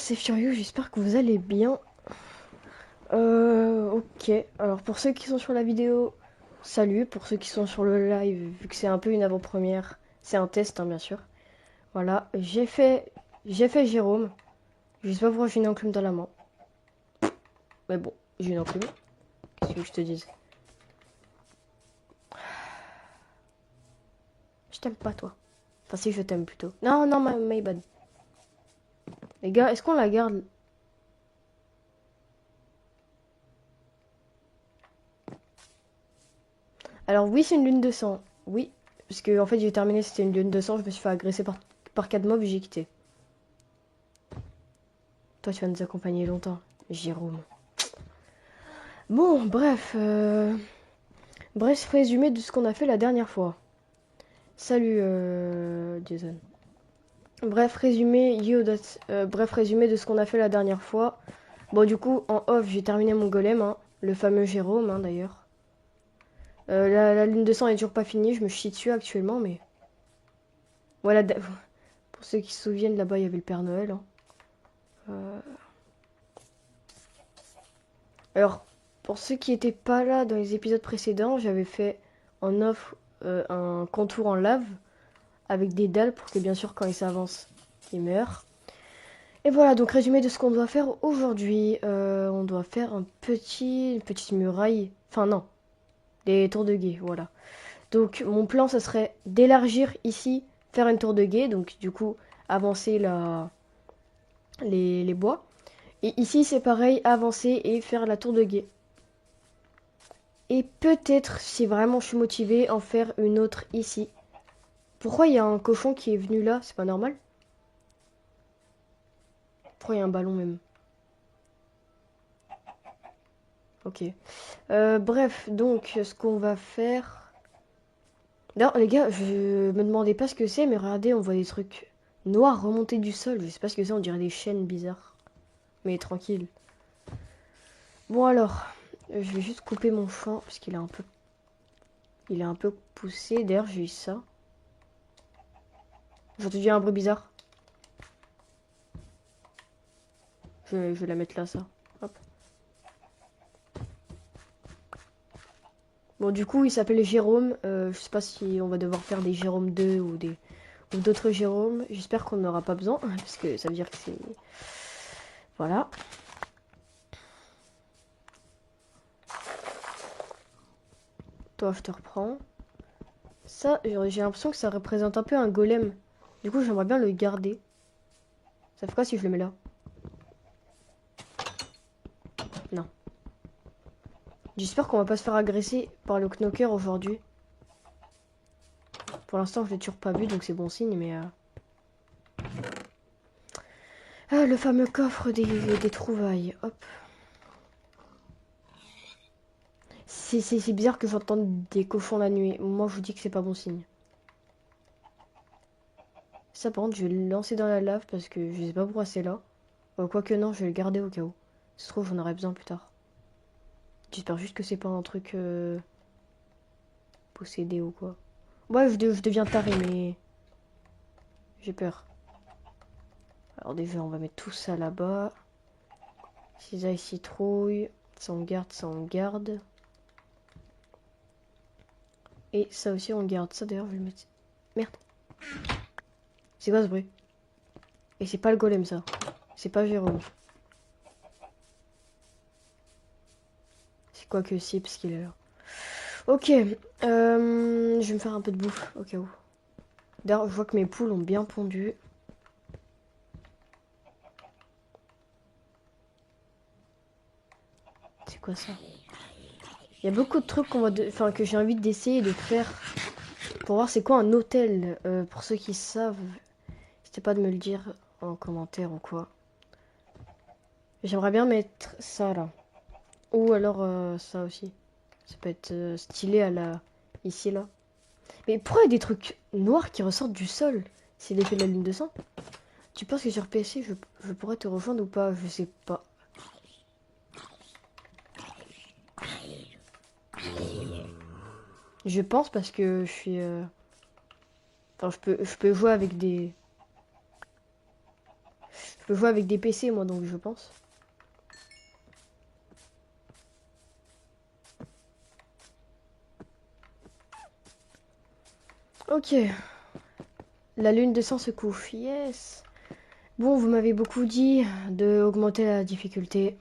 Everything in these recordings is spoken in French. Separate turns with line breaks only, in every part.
c'est Furieux, j'espère que vous allez bien. Ok, alors pour ceux qui sont sur la vidéo, salut. Pour ceux qui sont sur le live, vu que c'est un peu une avant-première, c'est un test, hein, bien sûr. Voilà, j'ai fait Jérôme. Je sais pas pourquoi j'ai une enclume dans la main. Mais bon, j'ai une enclume. Qu'est-ce que je te dise? Je t'aime pas, toi. Enfin, si, je t'aime plutôt. Non, non, my bad. Les gars, est-ce qu'on la garde? Alors oui, c'est une lune de sang. Oui, parce que en fait, j'ai terminé, c'était une lune de sang. Je me suis fait agresser par 4 mobs et j'ai quitté. Toi, tu vas nous accompagner longtemps, Jérôme. Bon, bref, résumé de ce qu'on a fait la dernière fois. Salut, Jason. Bref, résumé de ce qu'on a fait la dernière fois. Bon, du coup, en off, j'ai terminé mon golem, hein, le fameux Jérôme, hein, d'ailleurs. La lune de sang est toujours pas finie, je me chie dessus actuellement, mais... Voilà, pour ceux qui se souviennent, là-bas, il y avait le Père Noël, hein. Euh, Alors, pour ceux qui n'étaient pas là dans les épisodes précédents, j'avais fait en off un contour en lave avec des dalles pour que bien sûr quand il s'avance, il meurt. Et voilà, donc résumé de ce qu'on doit faire aujourd'hui. On doit faire une petite muraille. Enfin non, des tours de guet, voilà. Donc mon plan, ça serait d'élargir ici, faire une tour de guet, donc du coup avancer les bois. Et ici c'est pareil, avancer et faire la tour de guet. Et peut-être, si vraiment je suis motivée, en faire une autre ici. Pourquoi il y a un cochon qui est venu là? C'est pas normal? Pourquoi il y a un ballon même? Ok. Bref, donc, ce qu'on va faire... D'ailleurs, les gars, je me demandais pas ce que c'est, mais regardez, on voit des trucs noirs remonter du sol. Je sais pas ce que c'est, on dirait des chaînes bizarres. Mais tranquille. Bon alors, je vais juste couper mon champ, parce qu'il est un peu... Il est un peu poussé. D'ailleurs, j'ai eu ça. J'ai entendu un bruit bizarre. Je vais la mettre là, ça. Hop. Bon, du coup, il s'appelle Jérôme. Je sais pas si on va devoir faire des Jérôme 2 ou d'autres Jérômes. J'espère qu'on n'aura pas besoin, parce que ça veut dire que c'est... Voilà. Toi, je te reprends. Ça, j'ai l'impression que ça représente un peu un golem. Du coup, j'aimerais bien le garder. Ça fait quoi si je le mets là? Non. J'espère qu'on va pas se faire agresser par le knocker aujourd'hui. Pour l'instant, je l'ai toujours pas vu, donc c'est bon signe, mais... Ah, le fameux coffre des trouvailles. Hop. C'est bizarre que j'entende des cochons la nuit. Moi, je vous dis que c'est pas bon signe. Ça, par contre, je vais le lancer dans la lave parce que je sais pas pourquoi c'est là. Quoique non, je vais le garder au cas où. Ça se trouve, j'en aurai besoin plus tard. J'espère juste que c'est pas un truc possédé ou quoi. Ouais, je deviens taré, mais j'ai peur. Alors déjà, on va mettre tout ça là-bas. Cisaille, citrouille. Ça, on garde, ça, on garde. Et ça aussi, on garde. Ça, d'ailleurs, je vais le mettre... Merde. C'est quoi ce bruit? Et c'est pas le golem, ça. C'est pas Jérôme. C'est quoi que si, parce qu'il est là. Ok. Je vais me faire un peu de bouffe, au cas où. D'ailleurs, je vois que mes poules ont bien pondu. C'est quoi ça? Il y a beaucoup de trucs enfin, que j'ai envie d'essayer de faire pour voir c'est quoi un hôtel. Pour ceux qui savent, n'hésitez pas de me le dire en commentaire ou quoi. J'aimerais bien mettre ça là. Ou alors ça aussi. Ça peut être stylé à la... Ici là. Mais pourquoi il y a des trucs noirs qui ressortent du sol? C'est l'effet de la lune de sang? Tu penses que sur PC je pourrais te rejoindre ou pas? Je sais pas. Je pense parce que je suis... Enfin je peux jouer avec des... peux jouer avec des PC, moi, donc je pense. Ok. La lune de sang se couche. Yes. Bon, vous m'avez beaucoup dit de augmenter la difficulté.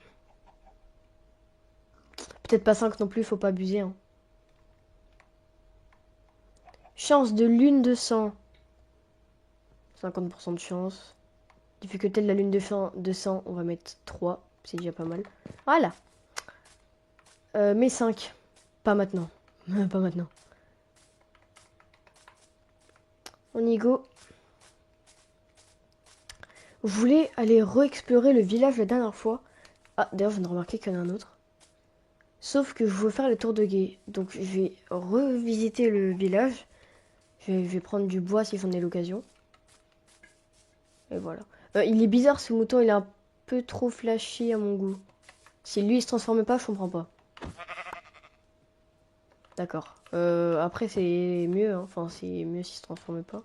Peut-être pas 5 non plus, faut pas abuser. Hein. Chance de lune de sang. 50% de chance. Difficulté de la lune de sang, on va mettre 3. C'est déjà pas mal. Voilà. Mais 5. Pas maintenant. Pas maintenant. On y go. Vous voulez aller re-explorer le village la dernière fois. Ah, d'ailleurs, je viens de remarquer qu'il y en a un autre. Sauf que je veux faire le tour de guet. Donc, je vais revisiter le village. Je vais prendre du bois si j'en ai l'occasion. Et voilà. Il est bizarre ce mouton, il est un peu trop flashy à mon goût. Si lui il se transforme pas, je comprends pas. D'accord. Après c'est mieux, hein. Enfin c'est mieux s'il se transforme pas.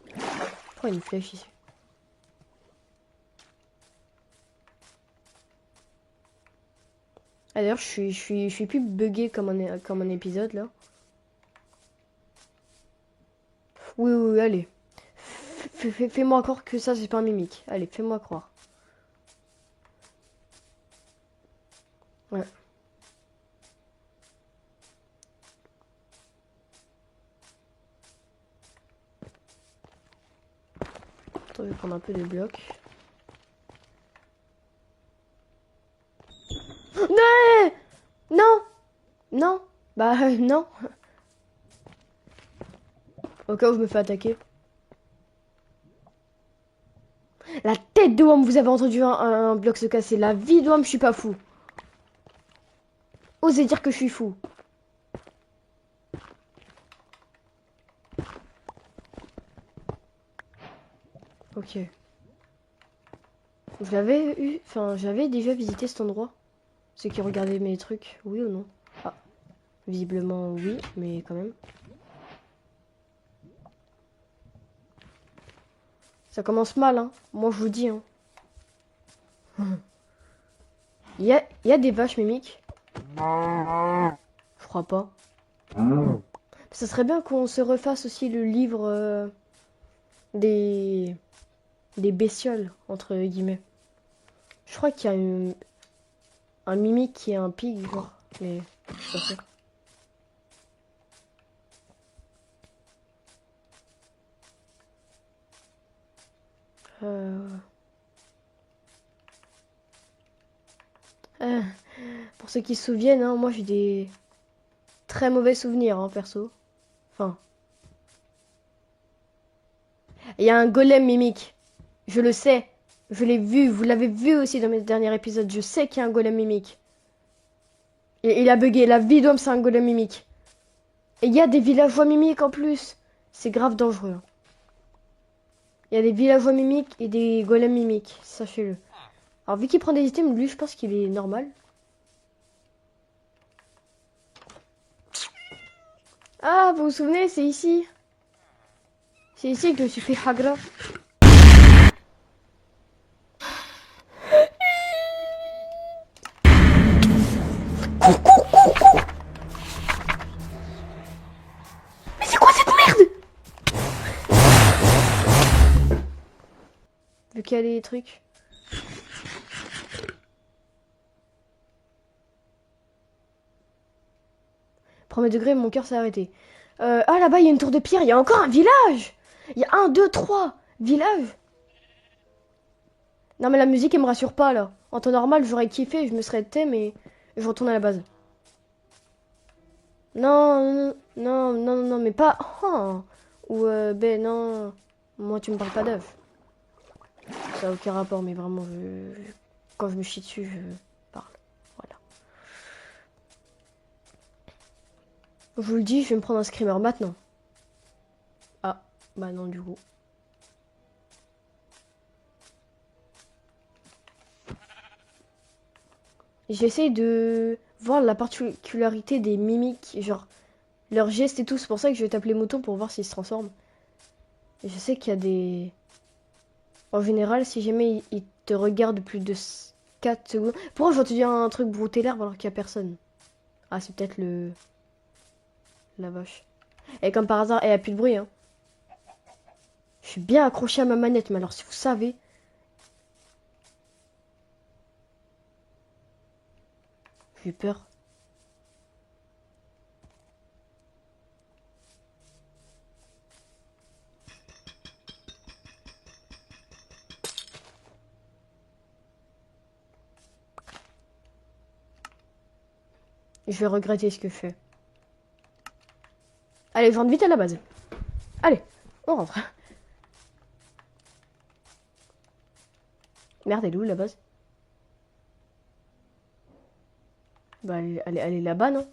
Pourquoi il y a une flèche ici? Ah, d'ailleurs je suis plus bugué comme un épisode là. Oui, oui, oui, allez. Fais-moi croire que ça c'est pas un mimique. Allez, fais-moi croire. Ouais. Attends, je vais prendre un peu de blocs. Non! Non! Non! Bah non! Au cas où je me fais attaquer. La tête de homme, vous avez entendu un bloc se casser. La vie de homme, je suis pas fou. Osez dire que je suis fou. Ok. J'avais déjà visité cet endroit. Ceux qui regardaient mes trucs, oui ou non? Ah, visiblement oui, mais quand même. Ça commence mal, hein. Moi, je vous dis, hein. Il y a des vaches mimiques? Je crois pas. Ça serait bien qu'on se refasse aussi le livre des... des bestioles, entre guillemets. Je crois qu'il y a un mimique qui est un pig, genre. Mais je suis pas sûr. Euh... euh, Pour ceux qui se souviennent, hein, moi j'ai des très mauvais souvenirs, hein, perso. Enfin, il y a un golem mimique. Je le sais. Je l'ai vu. Vous l'avez vu aussi dans mes derniers épisodes. Je sais qu'il y a un golem mimique. Et il a bugué. La vie d'homme, c'est un golem mimique. Et il y a des villageois mimiques en plus. C'est grave dangereux. Hein. Il y a des villageois mimiques et des golems mimiques. Sachez-le. Alors, vu qu'il prend des items, lui, je pense qu'il est normal. Ah, vous vous souvenez, c'est ici. C'est ici que je me suis fait hagra. Mais c'est quoi cette merde? Vu qu'il y a des trucs. Premier degré, mon cœur s'est arrêté. Ah, là-bas, il y a une tour de pierre. Il y a encore un village. Il y a 1, 2, 3 villages. Non, mais la musique, elle me rassure pas, là. En temps normal, j'aurais kiffé, je me serais tais, mais je retourne à la base. Non, non, non, non, non, mais pas... Oh. Ou, ben, non. Moi, tu me parles pas d'œuf. Ça n'a aucun rapport, mais vraiment, quand je me chie dessus, je parle. Voilà. Je vous le dis, je vais me prendre un screamer maintenant. Ah, bah non, du coup. J'essaye de voir la particularité des mimiques, genre leurs gestes et tout. C'est pour ça que je vais t'appeler Mouton pour voir s'ils se transforment. Et je sais qu'il y a des... En général, si jamais il te regarde plus de 4 secondes... Pourquoi je vais te dire un truc brouter l'herbe alors qu'il n'y a personne? Ah, c'est peut-être le... la vache. Et comme par hasard, il n'y a plus de bruit, hein. Je suis bien accroché à ma manette, mais alors si vous savez... J'ai peur. Je vais regretter ce que je fais. Allez, je rentre vite à la base. Allez, on rentre. Merde, elle est où la base? Bah, elle est là-bas, non?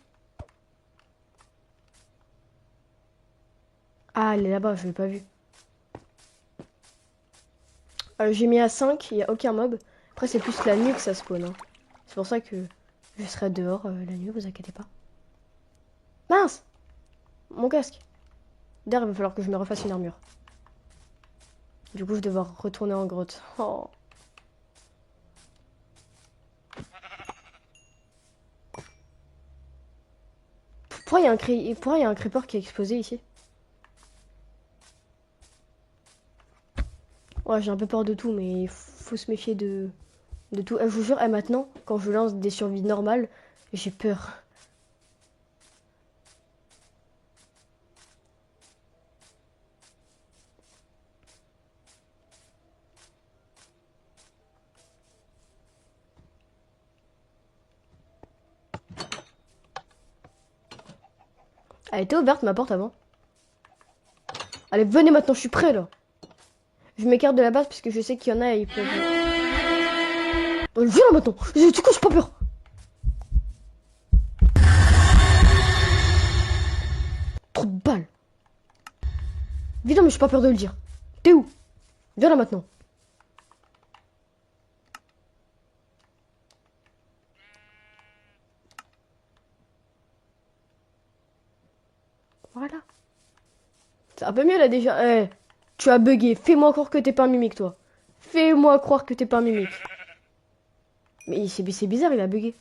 Ah, elle est là-bas, je l'ai pas vue. J'ai mis à 5, il n'y a aucun mob. Après, c'est plus la nuit que ça spawn, hein. C'est pour ça que je serai dehors la nuit, vous inquiétez pas. Mince! Mon casque. D'ailleurs, il va falloir que je me refasse une armure. Du coup, je vais devoir retourner en grotte. Oh. Pourquoi il y a un creeper qui a explosé ici? Ouais, j'ai un peu peur de tout, mais il faut se méfier de tout. Je vous jure, maintenant, quand je lance des survies normales, j'ai peur. Elle était ouverte, ma porte, avant. Allez, venez maintenant, je suis prêt, là. Je m'écarte de la base parce que je sais qu'il y en a et ils peuvent... Viens là maintenant. Du coup, j'ai pas peur. Trop de balles. Viens, mais j'ai pas peur de le dire. T'es où? Viens là maintenant. Voilà. C'est un peu mieux là déjà. Eh, tu as bugué. Fais-moi croire que t'es pas un mimique, toi. Fais-moi croire que t'es pas un mimique. Mais c'est bizarre, il a bugué.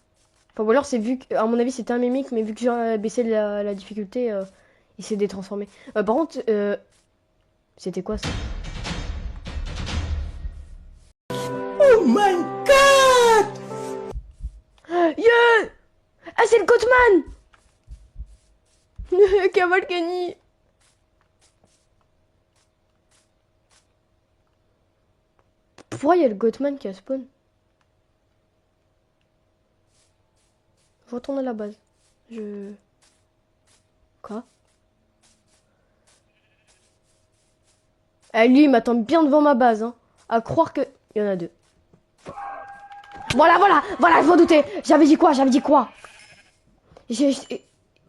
Enfin, ou alors c'est vu que, à mon avis, c'était un mimique, mais vu que j'ai baissé la difficulté, il s'est détransformé. Par contre, c'était quoi ça?
Oh my god!
Yeah! Ah, c'est le Goatman! Cavalcani! Pourquoi il y a le Goatman qui a spawn? Je retourne à la base. Je... Quoi? Eh, lui, il m'attend bien devant ma base, hein. À croire que... Il y en a deux. Voilà, voilà, voilà, je m'en doutais. J'avais dit quoi? J'avais dit quoi?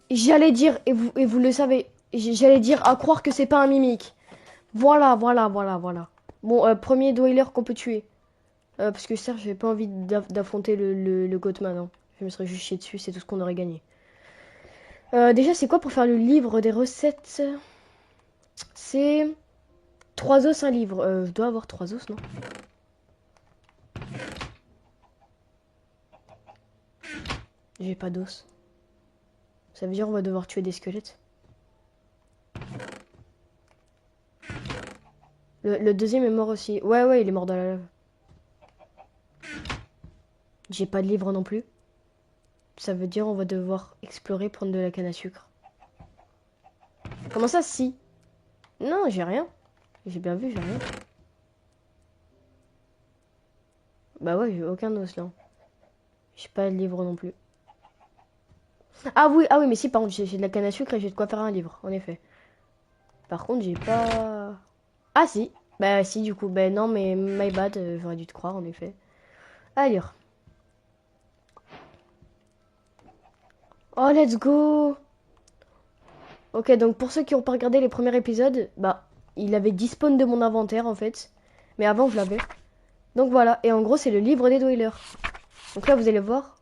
J'allais dire, et vous le savez, j'allais dire à croire que c'est pas un mimique. Voilà, voilà, voilà, voilà. Bon, premier dweller qu'on peut tuer. Parce que certes, j'avais pas envie d'affronter le Goatman, hein. Je me serais juste chié dessus, c'est tout ce qu'on aurait gagné. Déjà, c'est quoi pour faire le livre des recettes? C'est 3 os, un livre. Je dois avoir 3 os, non? J'ai pas d'os. Ça veut dire on va devoir tuer des squelettes. Le deuxième est mort aussi. Ouais, ouais, il est mort dans la lave. J'ai pas de livre non plus. Ça veut dire on va devoir explorer, prendre de la canne à sucre. Comment ça, si? Non, j'ai rien. J'ai bien vu, j'ai rien. Bah ouais, j'ai aucun os là. J'ai pas de livre non plus. Ah oui, mais si, par contre, j'ai de la canne à sucre et j'ai de quoi faire un livre, en effet. Par contre, j'ai pas... Ah si. Bah si, du coup. Bah non, mais my bad, j'aurais dû te croire, en effet. Allez. Oh, let's go. Ok, donc pour ceux qui n'ont pas regardé les premiers épisodes, bah, il avait 10 spawns de mon inventaire, en fait. Mais avant, je l'avais. Donc voilà, et en gros, c'est le livre des dwellers. Donc là, vous allez voir.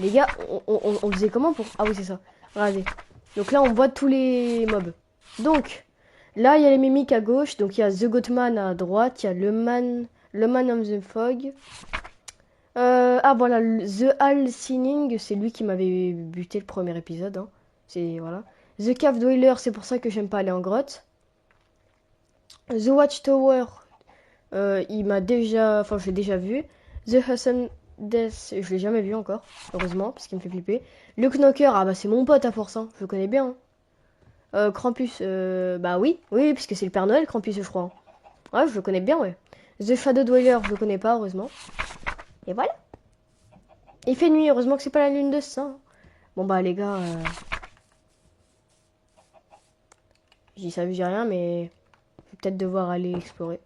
Les gars, on faisait comment pour... Ah oui, c'est ça. Regardez. Donc là, on voit tous les mobs. Donc, Là, il y a les mimiques à gauche. Donc, il y a The Goatman à droite. Il y a le Man of the Fog. Ah, voilà. The Halcyoning, c'est lui qui m'avait buté le premier épisode. Hein. C'est, voilà. The Cave Dweller, c'est pour ça que j'aime pas aller en grotte. The Watchtower, il m'a déjà... Enfin, je l'ai déjà vu. The Hudson Death, je l'ai jamais vu encore. Heureusement, parce qu'il me fait flipper. Le Knocker, ah bah c'est mon pote à force. Hein. Je le connais bien. Hein. Krampus, bah oui, oui, puisque c'est le Père Noël, Krampus, je crois. Ouais, je le connais bien, ouais. The Shadow Dweller, je le connais pas, heureusement. Et voilà. Il fait nuit, heureusement que c'est pas la lune de sang. Bon bah les gars, j'y savais, j'ai rien, mais je vais peut-être devoir aller explorer.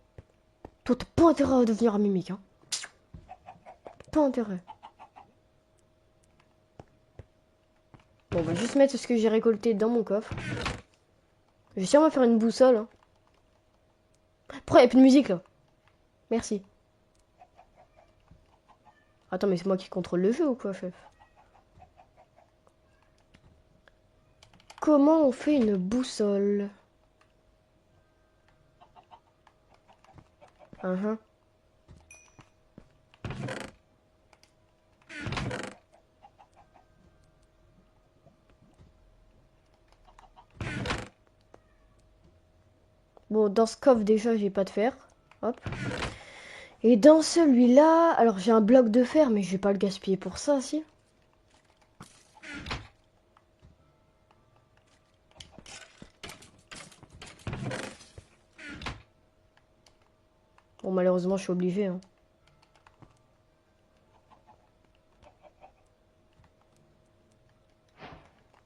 Toi, t'as pas intérêt à devenir un mimique, hein. Pas intérêt. Bon, on va juste mettre ce que j'ai récolté dans mon coffre. Je vais sûrement faire une boussole. Hein. Pourquoi il n'y a plus de musique là? Merci. Attends, mais c'est moi qui contrôle le jeu ou quoi, chef? Comment on fait une boussole? Uh-huh. Bon, dans ce coffre, déjà, j'ai pas de fer. Hop. Et dans celui-là, alors j'ai un bloc de fer, mais je vais pas le gaspiller pour ça, si. Bon, malheureusement, je suis obligé. Hein.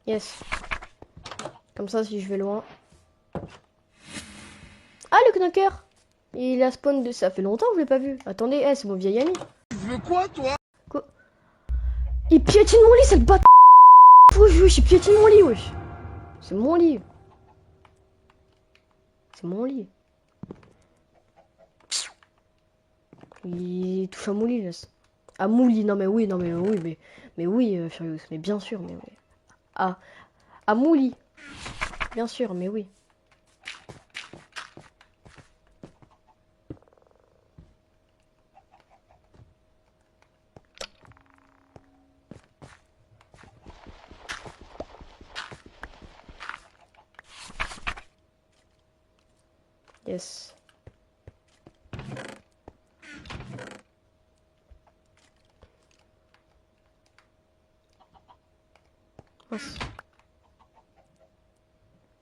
Yes. Comme ça, si je vais loin. Ah, le knocker! Il a spawn de... Ça fait longtemps que je l'ai pas vu. Attendez, c'est mon vieil ami.
Tu veux quoi, toi?
Quoi? Il piétine mon lit, c'est le bâtard! Wesh, il piétine mon lit, wesh! C'est mon lit. C'est mon lit. Il touche à mon lit, là. À mon lit, non mais oui, mais oui, Furious, mais bien sûr, mais oui. À mon lit. Bien sûr, mais oui. Yes.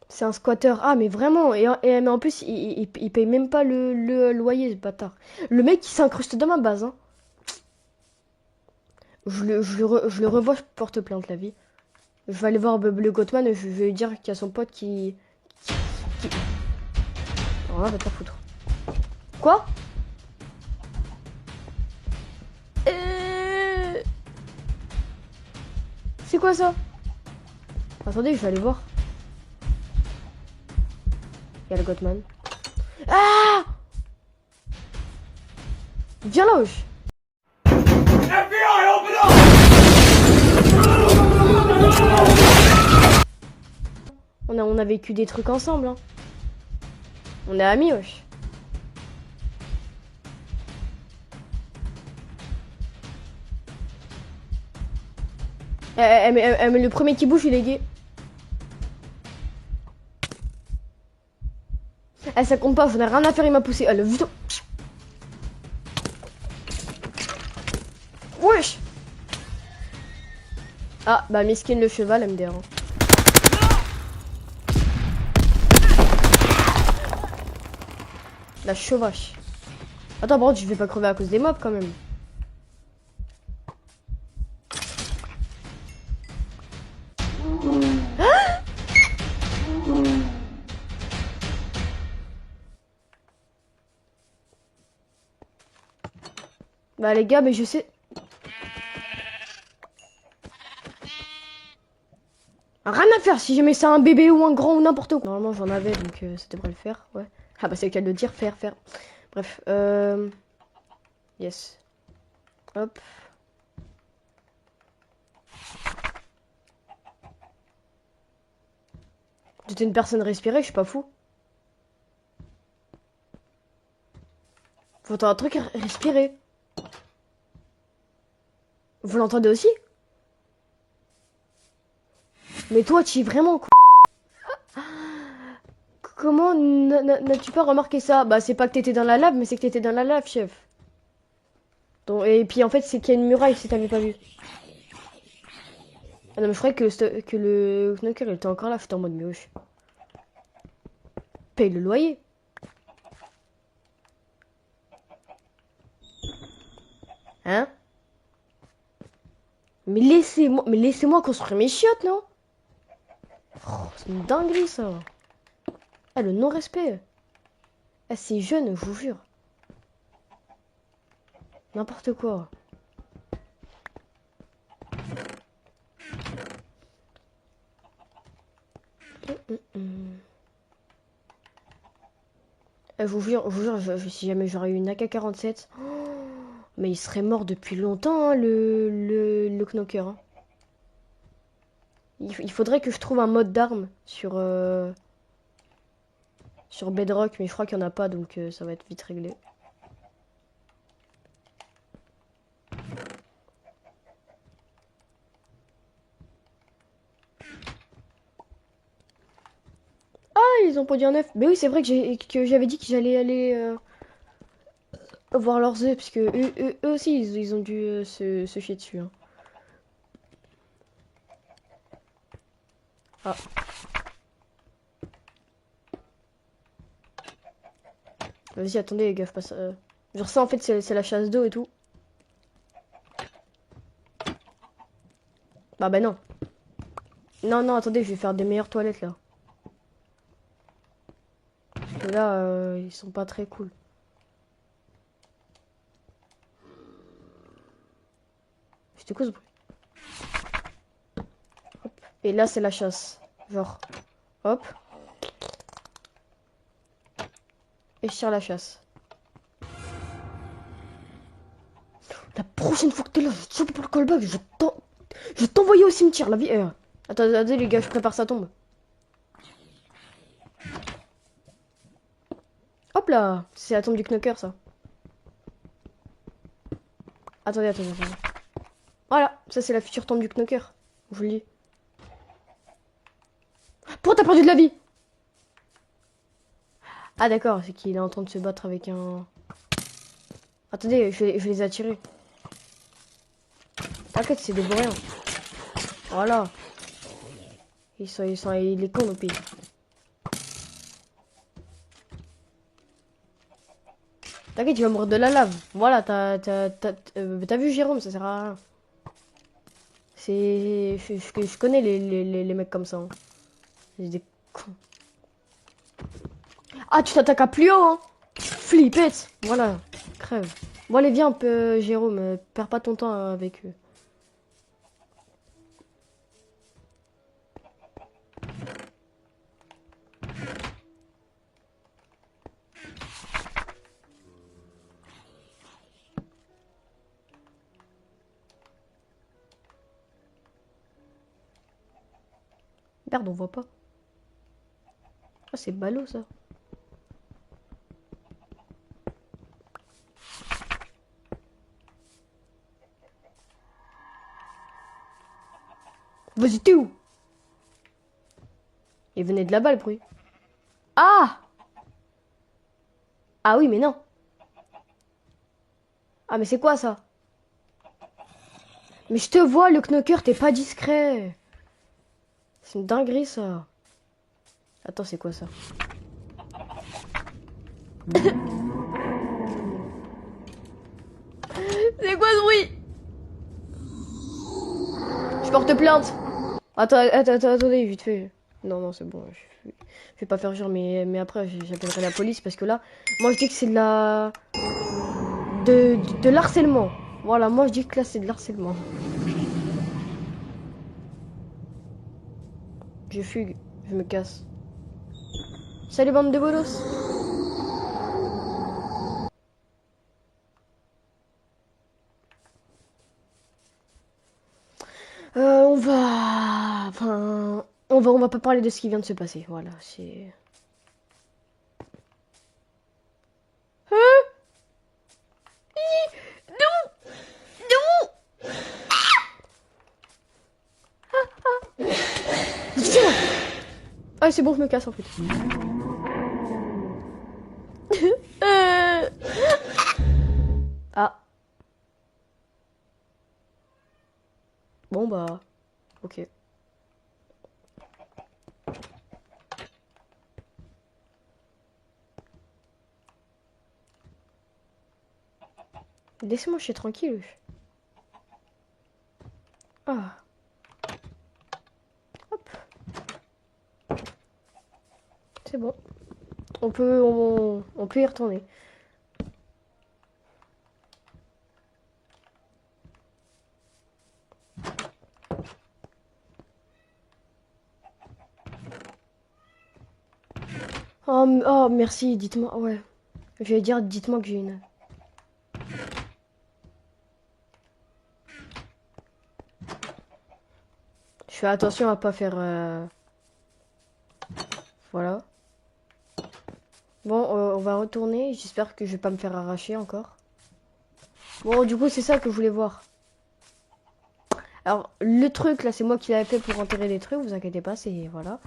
C'est un squatter. Ah, mais vraiment. Mais en plus, il paye même pas le loyer, ce bâtard. Le mec, il s'incruste dans ma base. Hein. Je le revois, je porte plainte, la vie. Je vais aller voir le Goatman et je vais lui dire qu'il y a son pote qui... Alors là, va te foutre. Quoi? C'est quoi ça? Attendez, je vais aller voir. Il y a le Goatman. Ah! Viens là, wesh.
FBI, open up!
On a vécu des trucs ensemble. Hein. On est amis, wesh. Mais le premier qui bouge, il est gay. Ça compte pas, j'en ai rien à faire, il m'a poussé. Le putain. Wesh. Ah, bah miskin le cheval, MDR. Hein. La chevauche. Attends, par contre, je vais pas crever à cause des mobs quand même. Bah les gars, mais je sais... Rien à faire si jamais c'est un bébé ou un grand ou n'importe quoi. Normalement j'en avais donc ça devrait le faire, ouais. Ah bah c'est le cas de le dire, faire. Bref, yes. Hop. J'étais une personne respirée, je suis pas fou. J'entends un truc respirer. Vous l'entendez aussi? Mais toi, tu es vraiment con. Comment n'as-tu pas remarqué ça? Bah, c'est pas que t'étais dans la lave, mais c'est que t'étais dans la lave, chef. Donc, et puis en fait, c'est qu'il y a une muraille si t'avais pas vu. Ah non, mais je croyais que le Knocker il était encore là. J'étais en mode, mais wesh. Paye le loyer. Hein? Mais laissez-moi construire mes chiottes, non? Oh, c'est une dinguerie, ça. Ah, le non-respect. Ah, c'est jeune, je vous jure. N'importe quoi. Je vous jure, si jamais j'aurais eu une AK-47, mais il serait mort depuis longtemps, hein, le Knocker. Hein. Il faudrait que je trouve un mode d'arme sur Bedrock, mais je crois qu'il n'y en a pas, donc ça va être vite réglé. Ah, ils ont produit un œuf. Mais oui, c'est vrai que j'avais dit que j'allais aller voir leurs œufs, parce que eux aussi, ils ont dû se chier dessus. Hein. Ah. Vas-y, attendez, les gars, passe. Genre ça, en fait, c'est la chasse d'eau et tout. Bah non. Non, non, attendez, je vais faire des meilleures toilettes, là. Parce que là, ils sont pas très cool. C'était quoi ce bruit? Hop. Et là, c'est la chasse. Genre, hop. Et je tire la chasse. La prochaine fois que t'es là, je te chope pour le callback, je vais t'envoyer au cimetière, la vie. Attendez, les gars, je prépare sa tombe. Hop là, c'est la tombe du Knocker, ça. Attendez. Voilà, ça c'est la future tombe du Knocker. Je vous le dis. Pourquoi t'as perdu de la vie? Ah d'accord, c'est qu'il est en train de se battre avec un... Attendez, je vais les attirer. T'inquiète, c'est des vauriens. Voilà. Il est con au pays. T'inquiète, il va mourir de la lave. Voilà, t'as vu Jérôme, ça sert à rien. Je connais les mecs comme ça. Hein. C'est des cons. Ah, tu t'attaques à plus haut, hein. Flippette. Voilà, crève. Bon, allez, viens, Jérôme, perds pas ton temps avec eux. Merde, on voit pas. Ah, c'est ballot, ça. Vas-y, t'es où? Il venait de là-bas, le bruit. Ah! Ah oui, mais non. Ah, mais c'est quoi, ça? Mais je te vois, le Knocker, t'es pas discret. C'est une dinguerie, ça. Attends, c'est quoi, ça? C'est quoi ce bruit? Je porte plainte. Attendez, vite fait. Non, c'est bon. Je vais pas faire genre, mais après, j'appellerai la police parce que là, moi je dis que c'est de l'harcèlement. Voilà, moi je dis que là c'est de l'harcèlement. Je fugue, je me casse. Salut bande de bolos. On va... Enfin... on va pas parler de ce qui vient de se passer. Voilà, c'est... Hein? Ah, c'est bon, je me casse en fait. Euh. Ah. Bon bah, ok. Laissez-moi, je suis tranquille. Ah, hop, c'est bon. On peut y retourner. Oh, oh merci, dites-moi, ouais. Je vais dire, dites-moi que j'ai une. Je fais attention à pas faire... Voilà. Bon, on va retourner. J'espère que je vais pas me faire arracher encore. Bon, du coup, c'est ça que je voulais voir. Alors, le truc, là, c'est moi qui l'avais fait pour enterrer des trucs. Vous inquiétez pas, c'est... Voilà.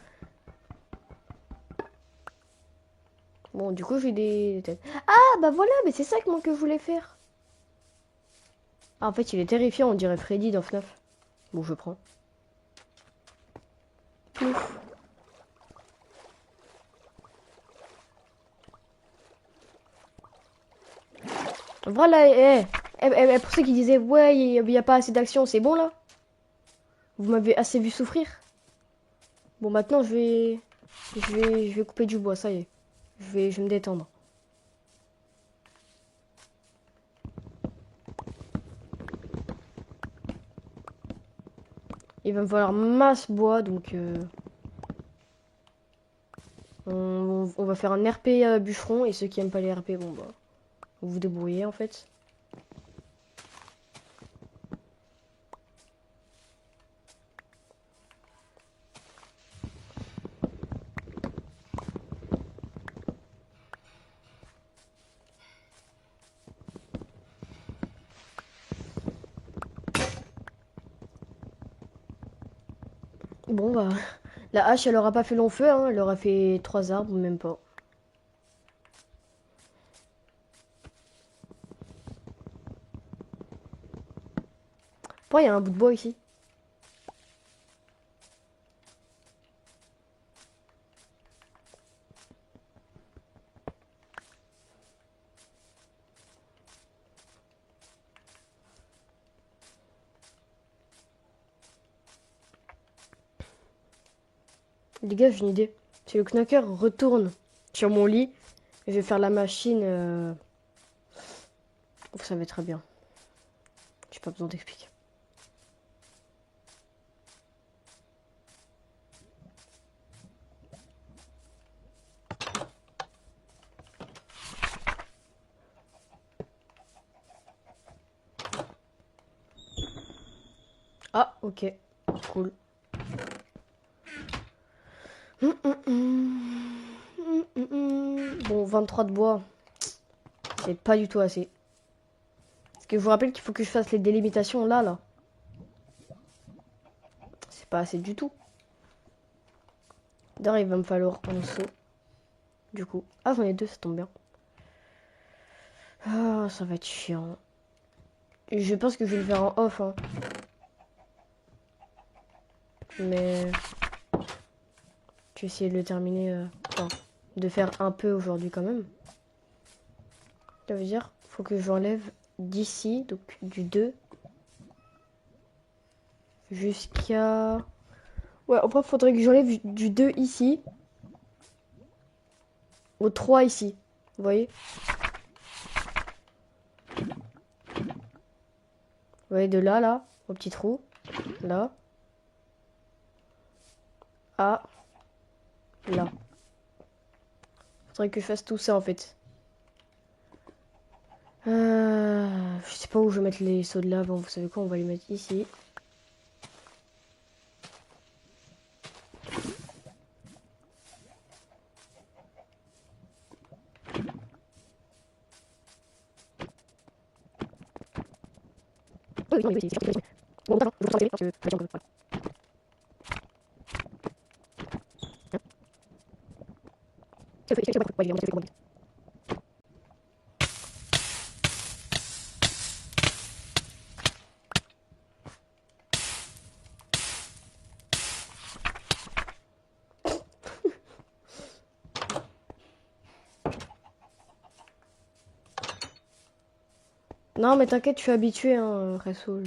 Bon, du coup, j'ai des têtes. Ah, bah voilà, mais c'est ça que moi que je voulais faire. Ah, en fait, il est terrifiant, on dirait Freddy dans FNAF. Bon, je prends. Plouf. Voilà, pour ceux qui disaient, ouais, il y a pas assez d'action, c'est bon, là? Vous m'avez assez vu souffrir? Bon, maintenant, je vais couper du bois, ça y est. Je vais me détendre. Il va me falloir masse bois, donc on va faire un RP bûcheron, et ceux qui aiment pas les RP, bon bah, vous vous débrouillez en fait. Bon bah, la hache elle aura pas fait long feu, hein, elle aura fait 3 arbres, même pas. Pourquoi il y a un bout de bois ici? Les gars, j'ai une idée. Si le knacker retourne sur mon lit, je vais faire la machine. Vous savez très bien. J'ai pas besoin d'expliquer. Ah, ok. Cool. Bon, 23 de bois. C'est pas du tout assez. Parce que je vous rappelle qu'il faut que je fasse les délimitations là, là. C'est pas assez du tout. D'ailleurs, il va me falloir un seau. Du coup. Ah, j'en ai deux, ça tombe bien. Ah, ça va être chiant. Je pense que je vais le faire en off, hein. Mais... je vais essayer de le terminer... enfin, de faire un peu aujourd'hui quand même. Ça veut dire, faut que j'enlève d'ici, donc du 2 jusqu'à... Ouais, en fait, faudrait que j'enlève du 2 ici. Au 3 ici. Vous voyez? Vous voyez, de là, là, au petit trou. Là. À là. Faudrait que je fasse tout ça, en fait. Je sais pas où je vais mettre les seaux de lave. Bon, vous savez quoi, on va les mettre ici. Oui, oui, oui, c'est bon, d'accord, je vous parce que... Non, mais t'inquiète, je suis habitué, hein, Ressoul.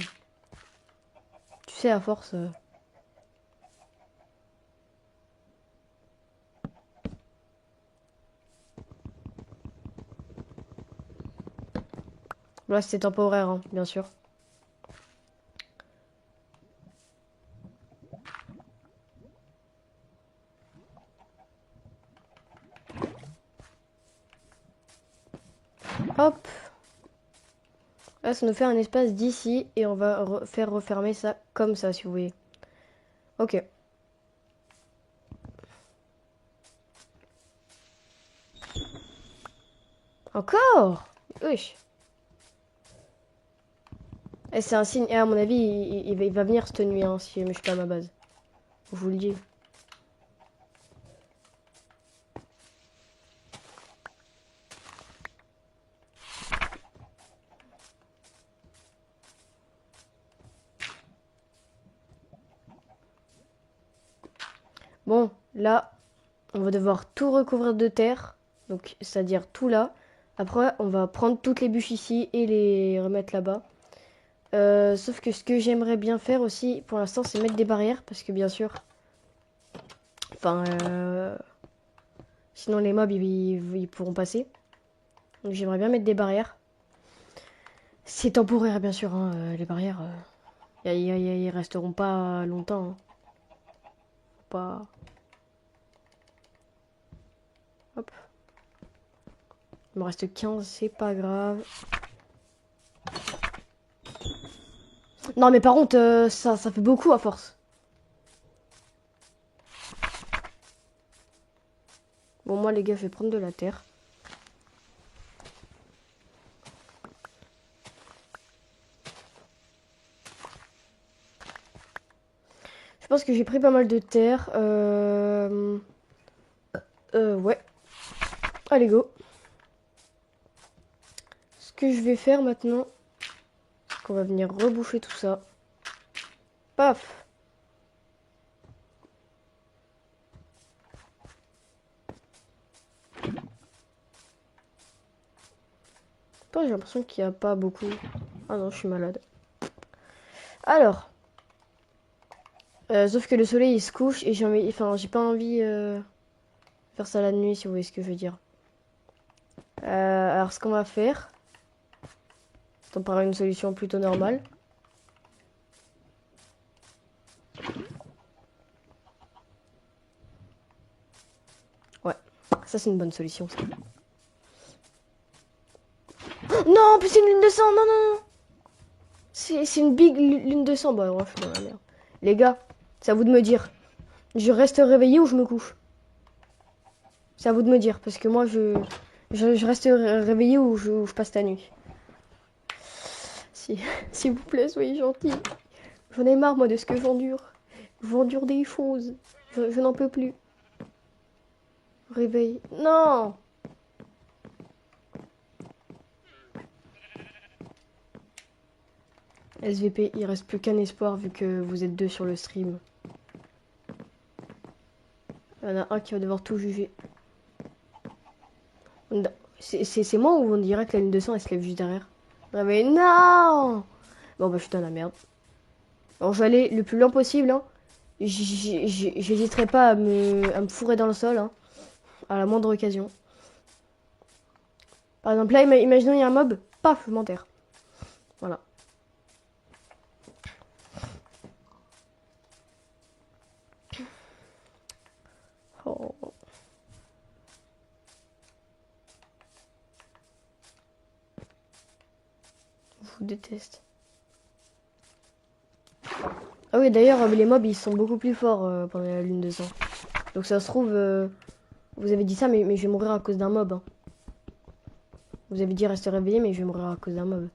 Tu sais, à force. Là, c'était temporaire, hein, bien sûr. Hop. Là, ça nous fait un espace d'ici et on va faire refermer ça comme ça, si vous voyez. Ok. Encore? Wesh. Et c'est un signe. Et à mon avis, il va venir cette nuit, hein, si je suis pas à ma base. Je vous le dis. Bon, là, on va devoir tout recouvrir de terre. Donc, c'est-à-dire tout là. Après, on va prendre toutes les bûches ici et les remettre là-bas. Sauf que ce que j'aimerais bien faire aussi, pour l'instant, c'est mettre des barrières. Parce que bien sûr... Enfin, sinon les mobs, ils pourront passer. Donc j'aimerais bien mettre des barrières. C'est temporaire, bien sûr, hein, les barrières. Ils resteront pas longtemps. Hein. Pas... Hop. Il me reste 15, c'est pas grave. Non, mais par contre, ça fait beaucoup à force. Bon, moi, les gars, je vais prendre de la terre. Je pense que j'ai pris pas mal de terre. Ouais. Allez, go. Ce que je vais faire maintenant, c'est qu'on va venir reboucher tout ça. Paf. Toi, j'ai l'impression qu'il n'y a pas beaucoup. Ah non, je suis malade. Alors. Sauf que le soleil il se couche et j'ai pas envie de faire ça la nuit si vous voyez ce que je veux dire. Alors ce qu'on va faire, ça me paraît une solution plutôt normale. Ouais, ça c'est une bonne solution. Ça. Oh non, en plus c'est une lune de sang, non non non. C'est une big lune de sang. Bah ouais, je suis dans la merde. Les gars, c'est à vous de me dire. Je reste réveillé ou je me couche? C'est à vous de me dire parce que moi je reste réveillé ou je passe la nuit. Si, s'il vous plaît, soyez gentil. J'en ai marre, moi, de ce que j'endure. J'endure des choses. Je n'en peux plus. Réveil. Non! SVP, il reste plus qu'un espoir vu que vous êtes deux sur le stream. Il y en a un qui va devoir tout juger. C'est moi ou on dirait que la ligne de sang elle se lève juste derrière? Réveil. Non! Bon, bah, je suis dans la merde. Bon, je vais aller le plus loin possible. Hein. J'hésiterai pas à me fourrer dans le sol. Hein, à la moindre occasion. Par exemple, là, imaginons il y a un mob. Paf, je m'enterre. Voilà. Oh. Je vous déteste. Ah oui, d'ailleurs, les mobs, ils sont beaucoup plus forts pendant la lune de sang. Donc ça se trouve, vous avez dit ça, mais je vais mourir à cause d'un mob. Hein. Vous avez dit rester réveillé, mais je vais mourir à cause d'un mob.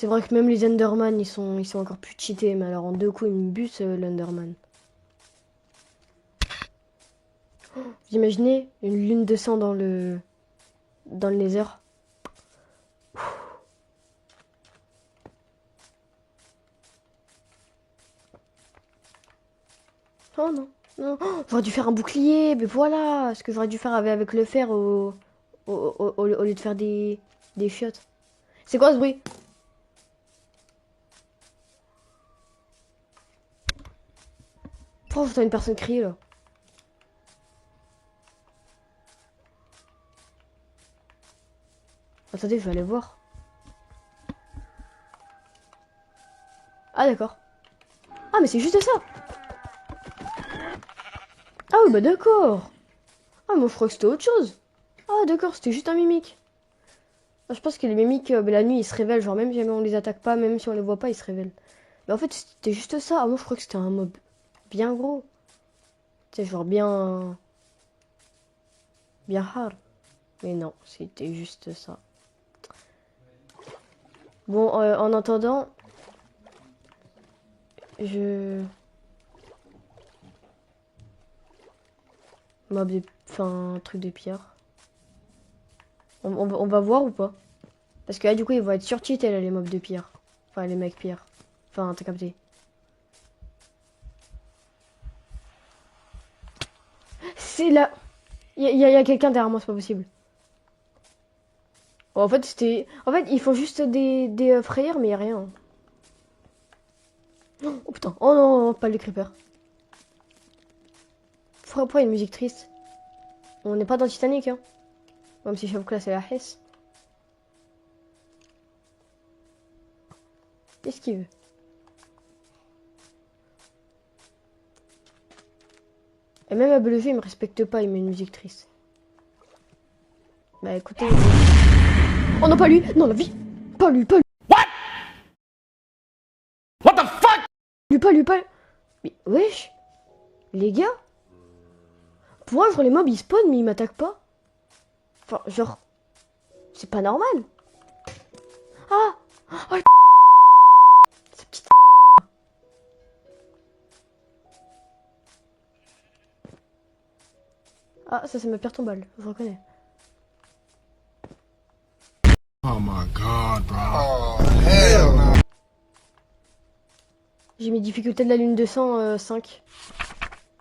C'est vrai que même les Enderman, ils sont encore plus cheatés. Mais alors, en 2 coups, ils me butent, l'Enderman. Vous imaginez une lune de sang dans le Nether? Oh non, non. Oh, j'aurais dû faire un bouclier, mais voilà ce que j'aurais dû faire avec le fer au lieu de faire des chiottes. C'est quoi ce bruit? Pourquoi j'entends une personne crier là? Attendez, je vais aller voir. Ah d'accord. Ah mais c'est juste ça. Ah oui bah d'accord. Ah moi je crois que c'était autre chose. Ah d'accord, c'était juste un mimique. Ah, je pense que les mimiques, la nuit ils se révèlent, genre même si on les attaque pas, même si on les voit pas, ils se révèlent. Mais en fait c'était juste ça. Ah moi je crois que c'était un mob bien gros. Tu sais genre bien hard. Mais non, c'était juste ça. Bon, en attendant, je... Enfin, truc de pierre. On va voir ou pas? Parce que là, du coup, ils vont être surcheatés, là, les mobs de pierre. Enfin, les mecs pierre. Enfin, t'as capté. C'est là. Y a quelqu'un derrière moi, c'est pas possible. Oh, en fait, c'était... En fait, ils font juste des frayeurs, mais y a rien. Oh putain. Oh non, non, pas les creepers. Pourquoi il y a une musique triste? On n'est pas dans Titanic, hein. Même si j'avoue que là, c'est la Hesse. Qu'est-ce qu'il veut? Et même à Bellevue, il me respecte pas, il met une musique triste. Bah écoutez... Oh non, pas lui! Non, la vie! Pas lui, pas lui!
What the fuck?
Pas lui! Mais wesh! Les gars? Pour moi, genre les mobs ils spawnent mais ils m'attaquent pas. Enfin, genre... C'est pas normal! Ah! Oh, cette petite... Ah, ça c'est ma pire tombale, je reconnais.
Oh my god, bro. Oh, hell no.
J'ai mis difficulté de la lune de sang 5.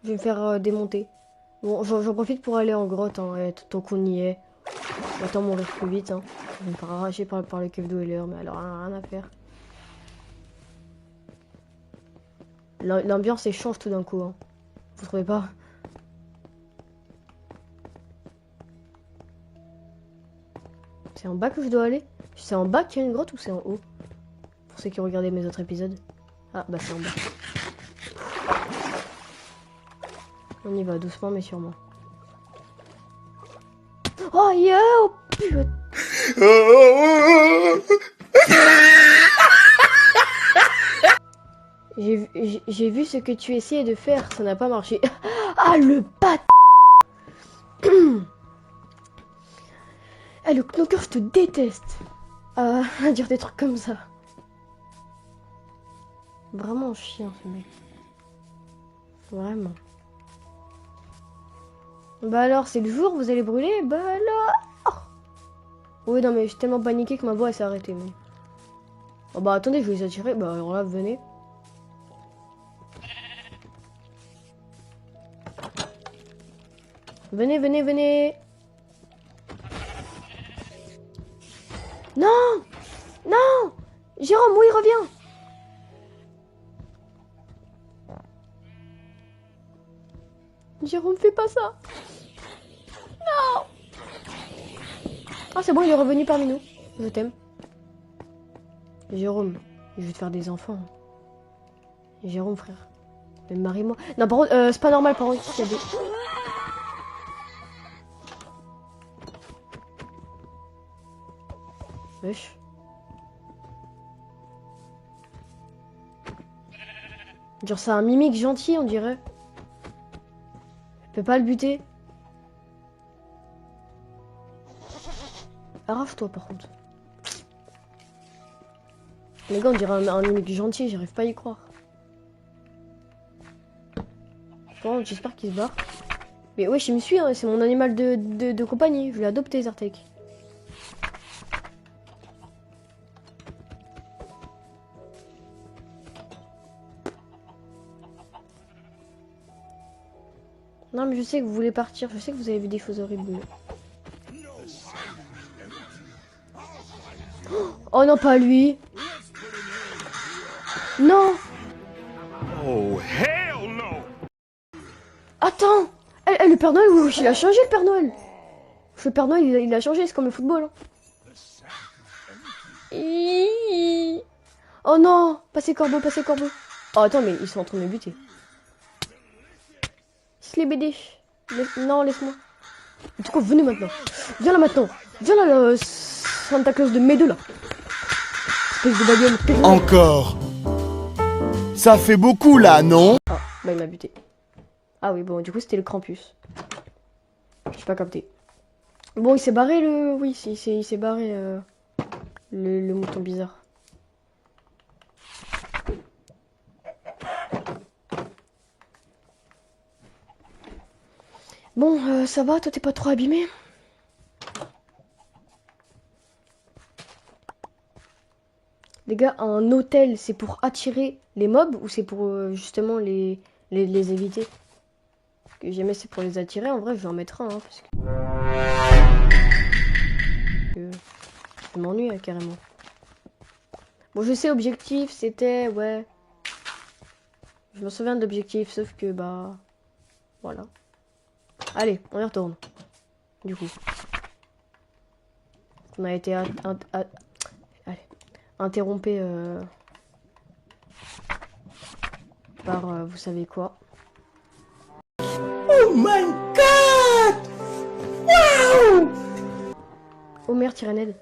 Je vais me faire démonter. Bon, j'en profite pour aller en grotte, hein, tant qu'on y est. Attends, mourir plus vite, hein. Je vais me faire arracher par le keuf dweller, mais alors rien à faire. L'ambiance elle change tout d'un coup, hein. Vous trouvez pas? C'est en bas que je dois aller? C'est en bas qu'il y a une grotte ou c'est en haut? Pour ceux qui ont regardé mes autres épisodes. Ah, bah c'est en bas. On y va doucement mais sûrement. Oh yeah! Oh putain! J'ai vu ce que tu essayais de faire, ça n'a pas marché. Ah le bat! Ah le knocker, je te déteste! Ah, à dire des trucs comme ça. Vraiment chien ce mec. Vraiment. Bah alors, c'est le jour, vous allez brûler? Bah alors! Oui, non mais je suis tellement paniqué que ma voix elle s'est arrêtée. Mais... Oh bah attendez, je vais les attirer. Bah alors là, venez. Venez, venez, venez! Non! Non! Jérôme, oui, reviens! Jérôme, fais pas ça! Non! Ah, c'est bon, il est revenu parmi nous. Je t'aime. Jérôme, je vais te faire des enfants. Jérôme, frère. Mais marie-moi. Non, par contre, c'est pas normal, par contre, qu'il y a des... Wesh. Genre, c'est un mimique gentil, on dirait. Je peux pas le buter. Arrache-toi, par contre. Les gars, on dirait un mimique gentil, j'arrive pas à y croire. Bon, j'espère qu'il se barre. Mais ouais, je me suis, hein, c'est mon animal de compagnie. Je l'ai adopté, Zartek. Non, mais je sais que vous voulez partir. Je sais que vous avez vu des choses horribles. Oh non, pas lui. Non.
Oh, hell no!
Attends. Le Père Noël, oui, il a changé le Père Noël. Le Père Noël, il a changé. C'est comme le football. Hein. Oh non. Passez corbeau, passez corbeau. Oh, attends, mais ils sont en train de me buter. Les BD. Non, laisse-moi. Du coup, venez maintenant. Viens là maintenant. Viens là, Santa Claus de mes deux là. Espèce de baguette.
Encore. Ça fait beaucoup là, non?
Ah, bah il m'a buté. Ah oui, bon, du coup, c'était le Krampus. J'ai pas capté. Bon, il s'est barré le... Oui, il s'est barré le mouton bizarre. Bon, ça va, toi t'es pas trop abîmé? Les gars, un hôtel, c'est pour attirer les mobs ou c'est pour justement les éviter? Que jamais c'est pour les attirer, en vrai je vais en mettre un, hein, parce que... Je m'ennuie carrément. Bon, je sais, objectif, c'était... Ouais. Je me souviens de l'objectif, sauf que, bah... Voilà. Allez, on y retourne. Du coup. On a été interrompu par vous savez quoi.
Oh my god! Wow!
Homer Tyraned.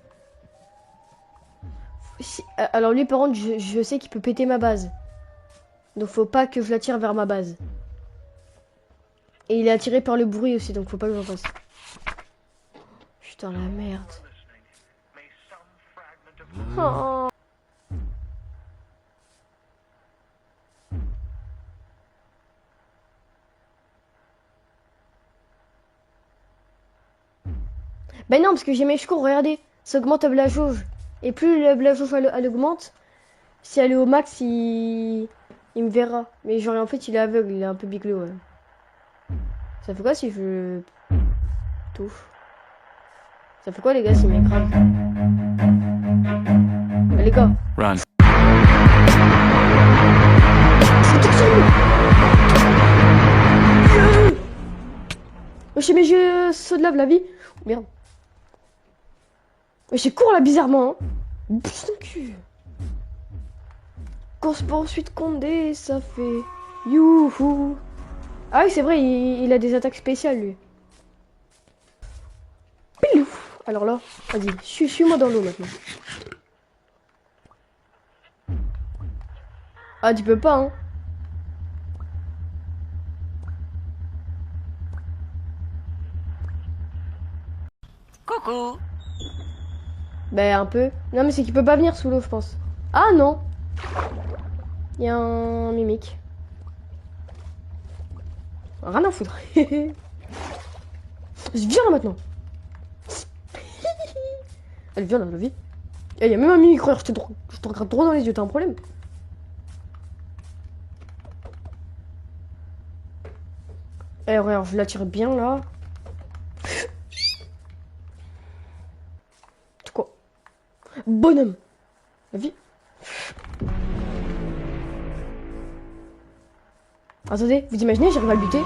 Alors lui par contre je sais qu'il peut péter ma base. Donc faut pas que je l'attire vers ma base. Et il est attiré par le bruit aussi, donc faut pas que j'en fasse. Putain la merde. Oh. Ben non, parce que j'ai mes secours, regardez. Ça augmente la jauge. Et plus la jauge elle augmente, si elle est au max, il me verra. Mais genre en fait il est aveugle, il est un peu biglot. Ouais. Ça fait quoi si je touche? Ça fait quoi les gars si m'écrase? Les gars.
Run.
C'est tout seul. Wesh mais je saut de lave la vie. Merde. Wesh j'ai cours là bizarrement. Hein. Putain cul. Course poursuite Condé, ça fait. Youhou. Ah oui c'est vrai, il a des attaques spéciales lui. Pilouf. Alors là, vas-y, suis-moi dans l'eau maintenant. Ah tu peux pas hein.
Coucou.
Ben un peu. Non mais c'est qu'il peut pas venir sous l'eau je pense. Ah non. Il y a un mimique. Rien à foutre. Viens là maintenant. Elle vient là la vie. Et il y a même un mimique, je te regarde droit dans les yeux, t'as un problème? Eh regarde, je l'attire bien là. C'est quoi? Bonhomme. La vie. Attendez, vous imaginez, j'arrive à le buter?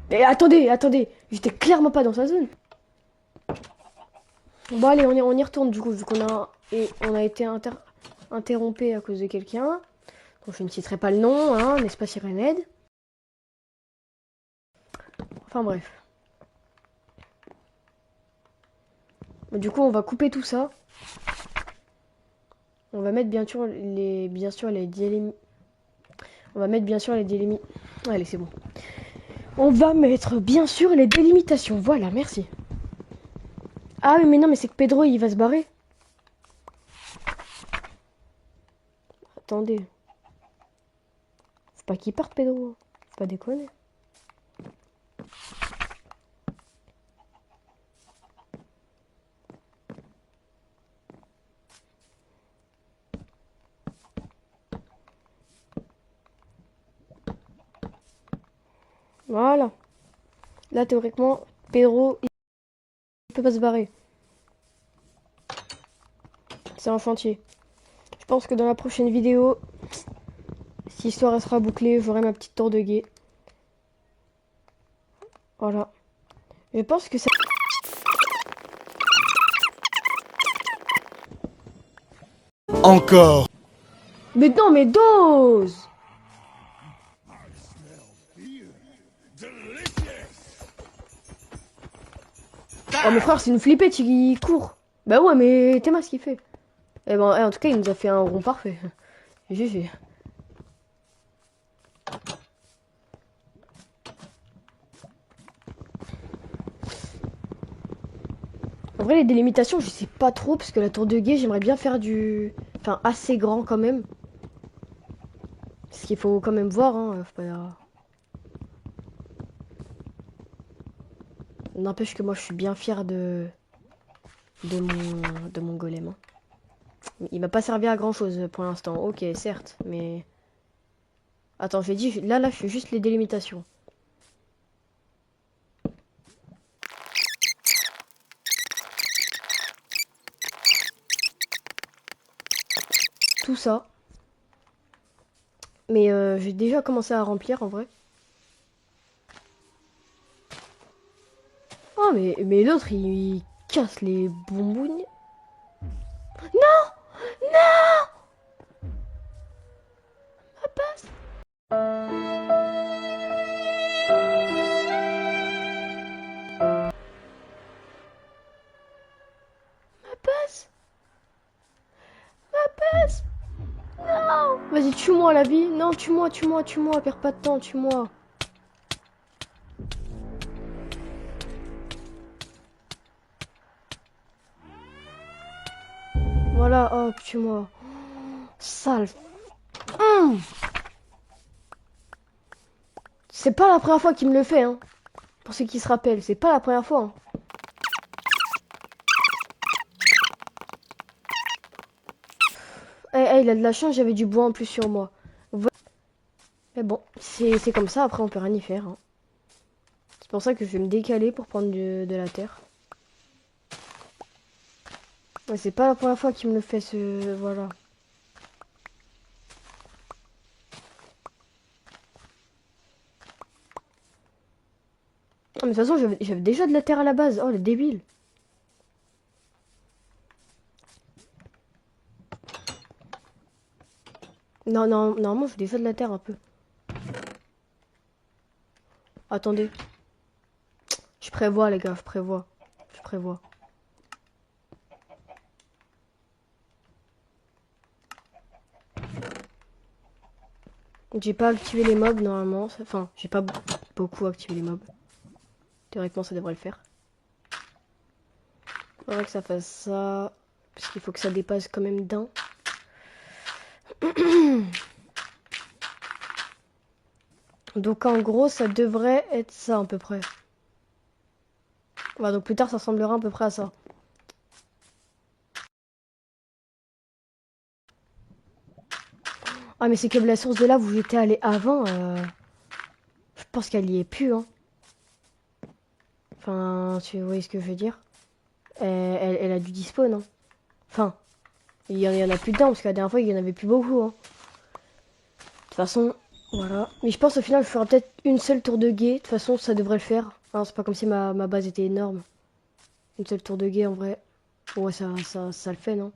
Mais attendez, j'étais clairement pas dans sa zone. Bon allez, on y retourne du coup, vu qu'on a été interrompu à cause de quelqu'un. Donc je ne citerai pas le nom, hein, n'est-ce pas Tyraned? Enfin bref. Du coup, on va couper tout ça. On va mettre bien sûr les On va mettre bien sûr les délimitations. Allez, c'est bon. On va mettre bien sûr les délimitations. Voilà, merci. Ah oui, mais non, mais c'est que Pedro, il va se barrer. attendez. Faut pas qu'il parte, Pedro. Faut pas déconner. Voilà. Là, théoriquement, Pedro, il peut pas se barrer. C'est un chantier. Je pense que dans la prochaine vidéo, si l'histoire sera bouclée, j'aurai ma petite tour de guet. Voilà. Je pense que ça...
Encore.
Mais non, mais dose! Oh, mon frère, c'est une flippette, il court. Bah ouais, mais t'es mal ce qu'il fait. Eh ben, en tout cas, il nous a fait un rond parfait. GG. En vrai, les délimitations, je sais pas trop, parce que la tour de guet, j'aimerais bien faire du... Enfin, assez grand quand même. Parce qu'il faut quand même voir, hein. Faut pas... N'empêche que moi, je suis bien fier de mon golem. Hein. Il m'a pas servi à grand chose pour l'instant. Ok, certes, mais... Attends, j'ai dit... Là, je fais juste les délimitations. Tout ça. Mais j'ai déjà commencé à remplir, en vrai. Oh, mais l'autre, il casse les bonbons. Non! Non! Ma passe! Ma passe! Ma passe! Non! Vas-y, tue-moi la vie. Non, tue-moi, tue-moi, tue-moi. Perds pas de temps, tue-moi. Voilà, hop, tue-moi. Sale. Hum. C'est pas la première fois qu'il me le fait, hein. Pour ceux qui se rappellent, c'est pas la première fois. Hein. Il a de la chance, j'avais du bois en plus sur moi. Mais bon, c'est comme ça, après on peut rien y faire. Hein. C'est pour ça que je vais me décaler pour prendre de la terre. Ouais, c'est pas la première fois qu'il me le fait, ce... Voilà. Ah, mais de toute façon, j'avais déjà de la terre à la base. Oh, le débile. Non, non, normalement, j'ai déjà de la terre un peu. Attendez. Je prévois, les gars, je prévois. Je prévois. J'ai pas activé les mobs, normalement. Enfin, j'ai pas beaucoup activé les mobs. Théoriquement, ça devrait le faire. Faudrait que ça fasse ça. Parce qu'il faut que ça dépasse quand même d'un. Donc en gros, ça devrait être ça à peu près. Voilà, donc plus tard, ça ressemblera à peu près à ça. Ah, mais c'est que la source de lave où j'étais allé avant, je pense qu'elle y est plus, hein. Enfin, tu vois ce que je veux dire? Elle a dû despawn, hein. Enfin, il y en a plus dedans, parce que la dernière fois, il y en avait plus beaucoup, hein. De toute façon, voilà. Mais je pense au final, je ferai peut-être une seule tour de guet. De toute façon, ça devrait le faire. Hein, c'est pas comme si ma base était énorme. Une seule tour de guet, en vrai. Ouais, ça le fait, non?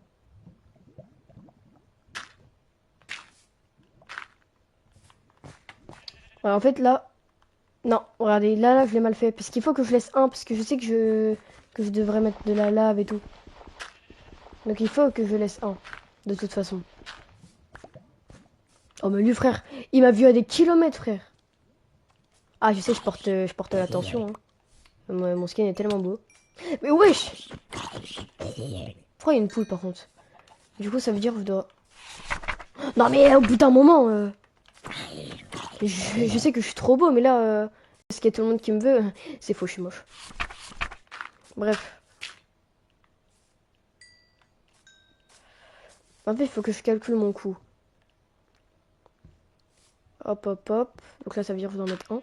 Ouais, en fait, là... Non, regardez, là, je l'ai mal fait. Parce qu'il faut que je laisse un, parce que je sais que je devrais mettre de la lave et tout. Donc il faut que je laisse un, de toute façon. Oh, mais lui, frère, il m'a vu à des kilomètres, frère. Ah, je sais, je porte l'attention. Hein. Mon skin est tellement beau. Mais wesh! Pourquoi il y a une poule, par contre? Du coup, ça veut dire que je dois... Non mais au bout d'un moment, je sais que je suis trop beau, mais là, parce qu'il y a tout le monde qui me veut, c'est faux, je suis moche. Bref. En fait, il faut que je calcule mon coût. Hop, hop, hop. Donc là, ça veut dire que je dois en mettre un.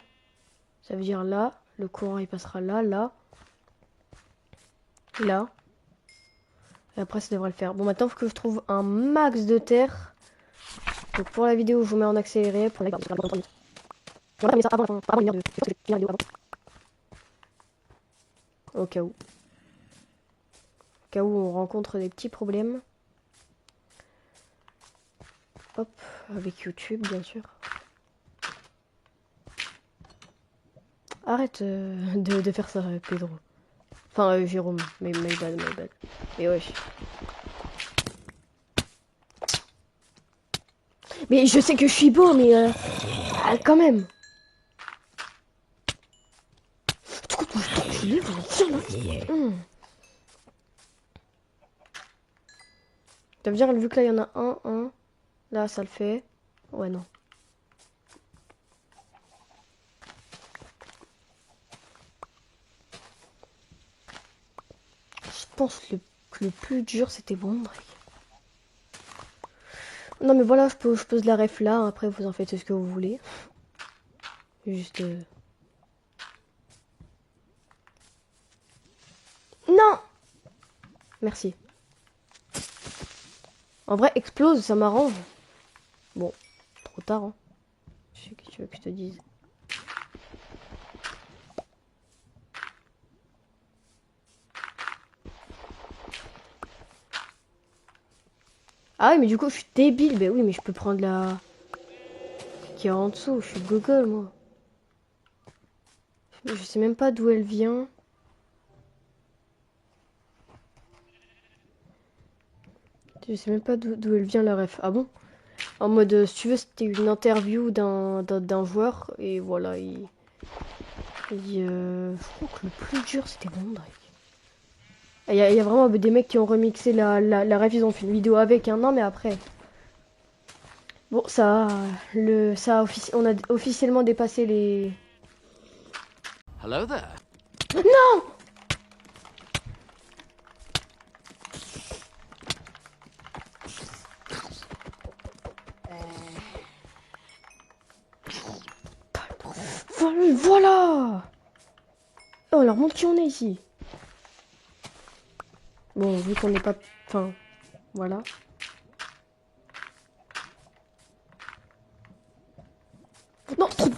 Ça veut dire là, le courant il passera là, là. Là. Et après, ça devrait le faire. Bon, maintenant, il faut que je trouve un max de terre. Donc pour la vidéo, je vous mets en accéléré. Pour la vidéo, mais ça avant une heure de finir la vidéo avant. Au cas où. Au cas où on rencontre des petits problèmes. Hop, avec YouTube, bien sûr. Arrête de faire ça, Pedro. Enfin, Jérôme. My bad, my bad. Mais wesh. Mais je sais que je suis beau, mais quand même. Ça veut dire, vu que là, il y en a un. Là, ça le fait. Ouais, non. Je pense que le plus dur, c'était bon, Drake. Non, mais voilà, je pose la ref là. Après, vous en faites ce que vous voulez. Juste... Non! Merci. En vrai, explose, ça m'arrange. Bon, trop tard, hein. Je sais que tu veux que je te dise. Ah oui, mais du coup, je suis débile. Ben oui, mais je peux prendre la... qui est en dessous. Je suis gogol, moi. Je sais même pas d'où elle vient. Je sais même pas d'où elle vient, la ref. Ah bon? En mode, si tu veux, c'était une interview d'un joueur. Et voilà, je crois que le plus dur, c'était bon, Drake. Il y a vraiment des mecs qui ont remixé la ref, ils ont fait une vidéo avec un an, mais après... Bon, on a officiellement dépassé les...
Hello there.
Non! Voilà! Oh, alors montre qui on est ici. Bon, vu qu'on n'est pas... Enfin, voilà. Non, trop...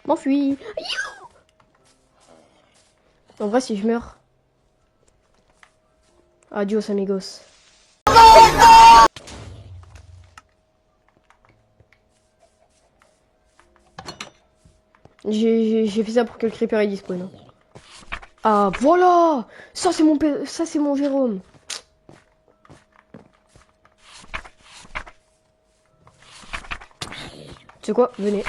M'enfuis. En vrai, si je meurs... Adios, amigos. J'ai fait ça pour que le creeper ait disparu. Ah, voilà! Ça, c'est mon Jérôme. Tu sais quoi? Venez.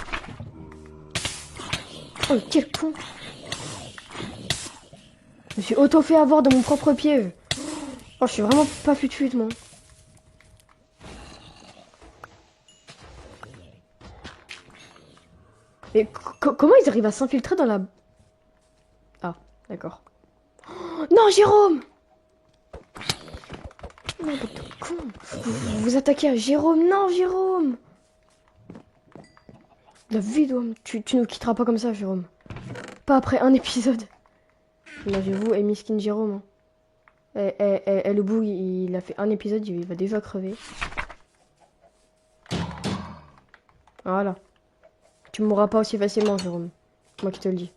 Oh, quel con! Je me suis auto-fait avoir de mon propre piège. Oh, je suis vraiment pas fut moi. Mais comment ils arrivent à s'infiltrer dans la... Ah, d'accord. Oh, non, Jérôme! Non, bête de con. Vous attaquez à Jérôme. Non, Jérôme! La vidéo, tu nous quitteras pas comme ça, Jérôme. Pas après un épisode. Imagine-vous, Amy Skin Jérôme. Le bout, il a fait un épisode, il va déjà crever. Voilà. Tu mourras pas aussi facilement, Jérôme. Moi qui te le dis.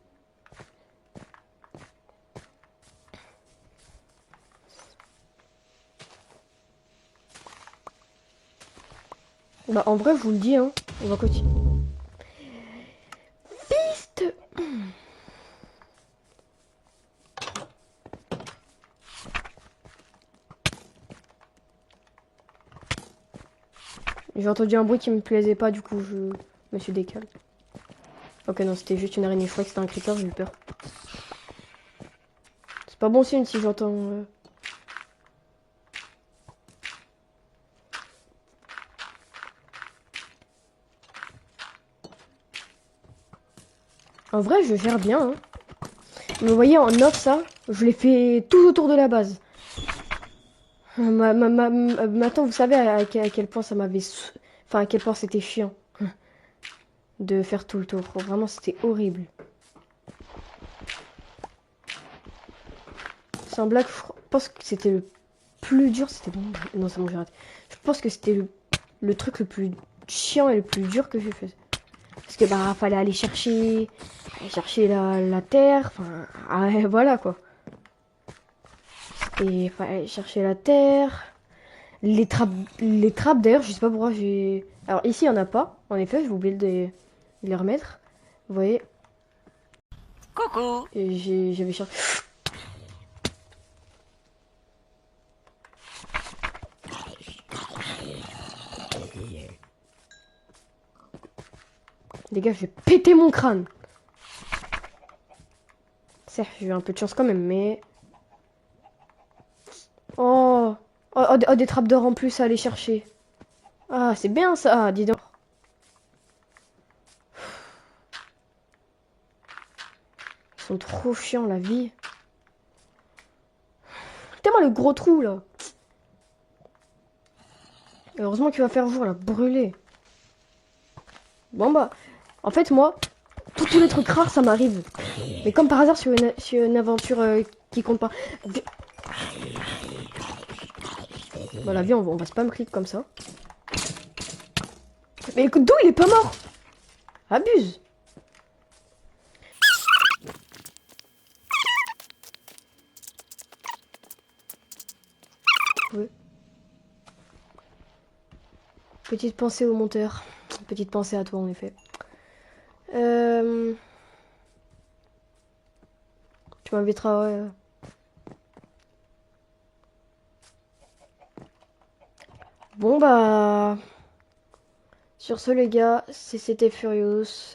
Bah, en vrai, je vous le dis, hein. On va continuer. Piste! J'ai entendu un bruit qui me plaisait pas, du coup, je me suis décalé. Ok, non, c'était juste une araignée. Je croyais que c'était un creeper, j'ai eu peur. C'est pas bon signe si j'entends... En vrai, je gère bien. Hein. Mais vous voyez, en off, ça, je l'ai fait tout autour de la base. Maintenant, vous savez à quel point ça m'avait... Enfin, à quel point c'était chiant. De faire tout le tour. Vraiment, c'était horrible. Sans blague, je pense que c'était le plus dur. C'était bon. Non, c'est bon, j'arrête. Je pense que c'était le truc le plus chiant et le plus dur que j'ai fait. Parce que bah fallait aller chercher la terre, enfin voilà quoi. Et fallait aller chercher la terre, les trappes d'ailleurs, je sais pas pourquoi j'ai. Alors ici il y en a pas, en effet, j'ai oublié de les remettre. Vous voyez.
Coucou.
Et j'avais cherché. Les gars, je vais péter mon crâne. Certes, j'ai eu un peu de chance quand même, mais. Oh, des trappes d'or en plus à aller chercher. Ah, c'est bien ça, dis donc. Ils sont trop chiants la vie. Tellement le gros trou là. Heureusement qu'il va faire jour là, brûler. Bon bah, en fait moi, tous les trucs rares ça m'arrive. Mais comme par hasard sur une aventure qui compte pas. Bah la vie on va spam click comme ça. Mais écoute d'où il est pas mort. Abuse. Ouais. Petite pensée au monteur. Petite pensée à toi en effet. Tu m'inviteras. Bon bah. Sur ce les gars, c'était Furious.